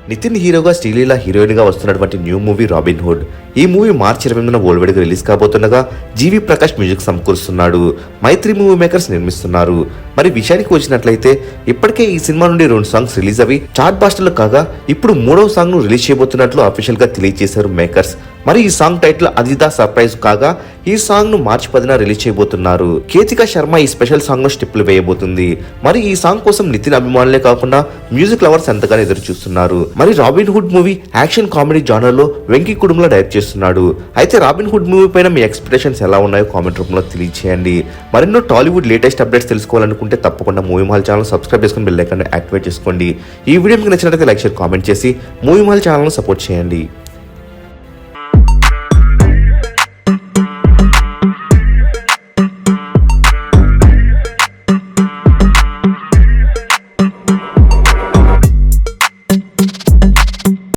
నితిన్ హీరోగా శ్రీలీల హీరోయిన్ గా వస్తున్నటువంటి న్యూ మూవీ రాబిన్ హుడ్. ఈ మూవీ మార్చి 28న వరల్డ్ రిలీజ్ కాబోతుండగా జీవి ప్రకాష్ మ్యూజిక్ సమకూరుస్తున్నాడు. మైత్రి మూవీ మేకర్స్ నిర్మిస్తున్నారు. మరి విషయానికి వచ్చినట్లయితే ఇప్పటికే ఈ సినిమా నుండి 2 సాంగ్స్ రిలీజ్ అవి చార్ట్ బాస్టర్లు కాగా ఇప్పుడు 3వ సాంగ్ ను రిలీజ్ చేయబోతున్నట్లు అఫీషియల్ గా తెలియజేశారు మేకర్స్. మరి ఈ సాంగ్ టైటిల్ అదిదా సర్ప్రైజ్ కాగా ఈ సాంగ్ ను మార్చి 10న రిలీజ్ చేయబోతున్నారు. కేతికా శర్మ ఈ స్పెషల్ సాంగ్ ను స్టెప్పులు వేయబోతుంది. మరి ఈ సాంగ్ కోసం నితిన్ అభిమానులే కాకుండా మ్యూజిక్ లవర్స్ ఎంతగానో ఎదురు చూస్తున్నారు. మరి robin hood movie action comedy genre లో వెంకీ కుటుంబంలో డైరెక్ట్ చేస్తున్నాడు. అయితే రాబిన్ హుడ్ మూవీ పైన మీ ఎక్స్పెక్టేషన్స్ ఎలా ఉన్నాయో కామెంట్ రూపంలో తెలియజేయండి. మరెన్నో టాలీవుడ్ లేటెస్ట్ అప్డేట్స్ తెలుసుకోవాలనుకుంటే తప్పకుండా మూవీ మహల్ ఛానల్ సబ్స్క్రైబ్ చేసుకుని బెల్ ఐకాన్ యాక్టివేట్ చేసుకోండి. ఈ వీడియో మీకు నచ్చినట్లయితే లైక్ షేర్ కామెంట్ చేసి మూవీ మహల్ ఛానల్ సపోర్ట్ చేయండి.